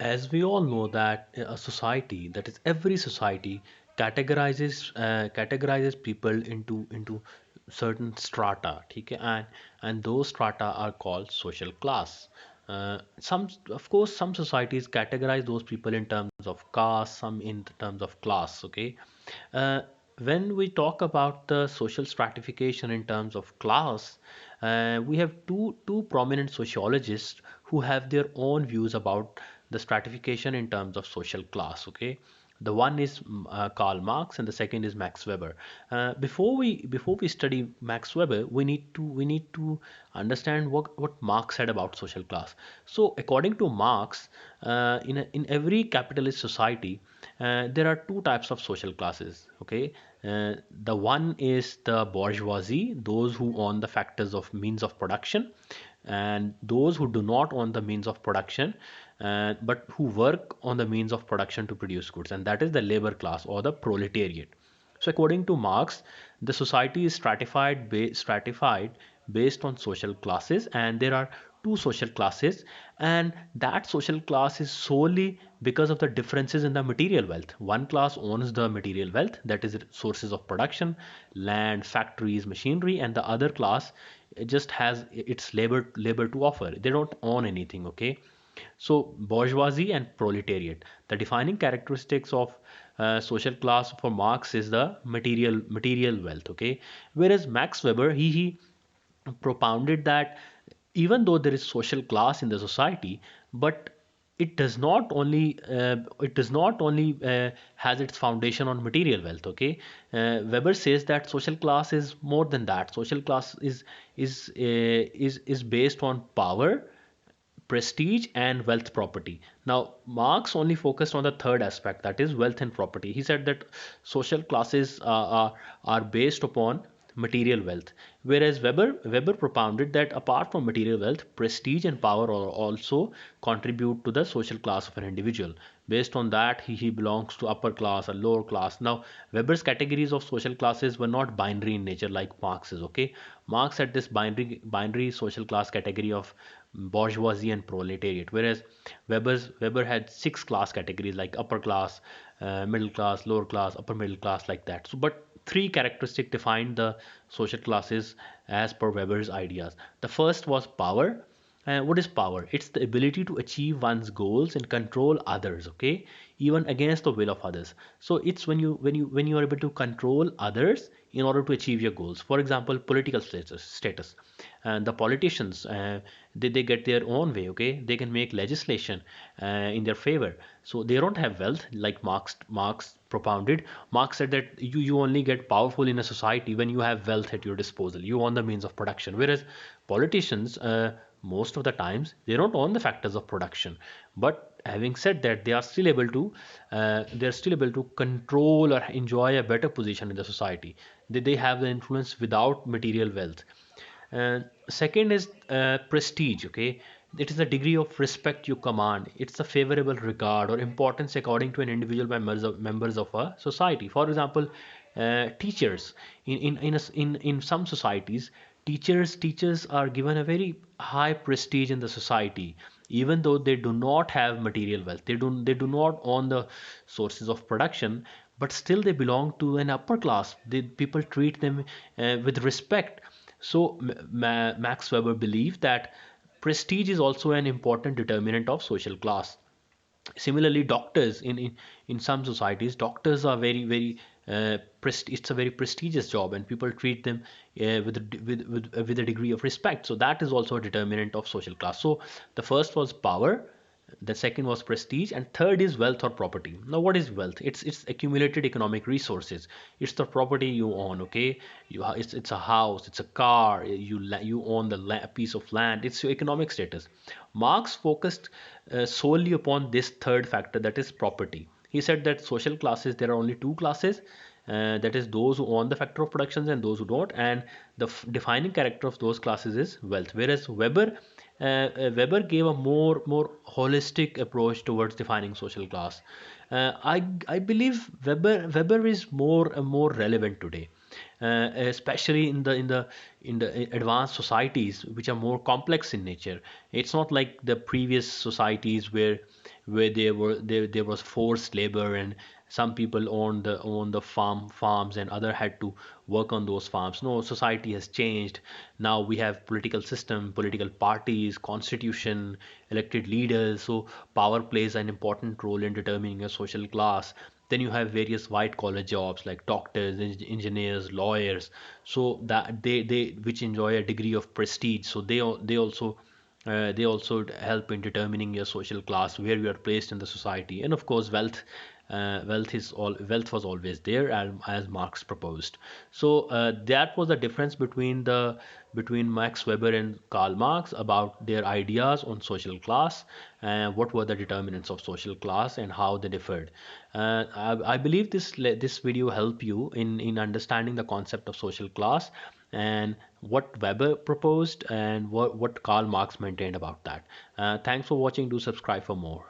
As we all know that a society, that is every society, categorizes people into certain strata, ठीक है? And those strata are called social class. Some, of course, some societies categorize those people in terms of caste, some in terms of class. Okay, uh, when we talk about the social stratification in terms of class, we have two prominent sociologists who have their own views about the stratification in terms of social class. Okay, the one is Karl Marx, and the second is Max Weber. Before we study Max Weber, we need to understand what Marx said about social class. So according to Marx, in every capitalist society, there are two types of social classes. Okay, the one is the bourgeoisie, those who own the factors of means of production, and those who do not own the means of production, but who work on the means of production to produce goods, and that is the labor class or the proletariat. So according to Marx, the society is stratified based on social classes, and there are two social classes, and that social class is solely because of the differences in the material wealth. One class owns the material wealth, that is sources of production, land, factories, machinery, and the other class just has its labor to offer. They don't own anything. Okay, so bourgeoisie and proletariat. The defining characteristics of social class for Marx is the material wealth. Okay, whereas Max Weber, he propounded that even though there is social class in the society, but it does not only has its foundation on material wealth. Okay, Weber says that social class is more than that. Social class is based on power, prestige, and wealth property. Now, Marx only focused on the third aspect, that is wealth and property. He said that social classes are based upon material wealth, whereas Weber propounded that apart from material wealth, prestige and power also contribute to the social class of an individual. Based on that, he belongs to upper class or lower class. Now, Weber's categories of social classes were not binary in nature like Marx's. Okay, Marx had this binary social class category of bourgeoisie and proletariat, whereas Weber had six class categories like upper class, middle class, lower class, upper middle class, like that. So, but three characteristics defined the social classes as per Weber's ideas. The first was power. What is power? It's the ability to achieve one's goals and control others. Okay, even against the will of others. So it's when you are able to control others in order to achieve your goals. For example, political status, and the politicians, they get their own way. Okay, they can make legislation in their favor. So they don't have wealth like Marx propounded. Marx said that you only get powerful in a society when you have wealth at your disposal. You own the means of production, whereas politicians, most of the times, they don't own the factors of production. But having said that, they are still able to control or enjoy a better position in the society. They have the influence without material wealth. Second is prestige. Okay, it is the degree of respect you command. It's a favorable regard or importance according to an individual members of a society. For example, teachers in some societies, teachers are given a very high prestige in the society, even though they do not have material wealth. They do not own the sources of production, but still they belong to an upper class. People treat them with respect. So Max Weber believed that prestige is also an important determinant of social class. Similarly, doctors in some societies, doctors are very it's a very prestigious job, and people treat them with a degree of respect. So that is also a determinant of social class. So the first was power, the second was prestige, and third is wealth or property. Now, what is wealth? It's accumulated economic resources. It's the property you own. Okay, it's a house, it's a car. You own the piece of land. It's your economic status. Marx focused solely upon this third factor, that is property. He said that social classes, there are only two classes, that is those who own the factor of productions and those who don't, and the defining character of those classes is wealth. Whereas Weber gave a more holistic approach towards defining social class. I believe Weber is more relevant today. especially in the advanced societies which are more complex in nature. It's not like the previous societies where there was forced labor, and some people owned the farms and other had to work on those farms. No, society has changed. Now we have political system, political parties, constitution, elected leaders. So power plays an important role in determining a social class. Then you have various white collar jobs like doctors, engineers, lawyers. So that they which enjoy a degree of prestige. So they also help in determining your social class, where you are placed in the society. And of course, wealth was always there, as Marx proposed. So that was the difference between Max Weber and Karl Marx about their ideas on social class, and what were the determinants of social class and how they differed. I believe this video help you in understanding the concept of social class, and what Weber proposed, and what Karl Marx maintained about that. Thanks for watching. Do subscribe for more.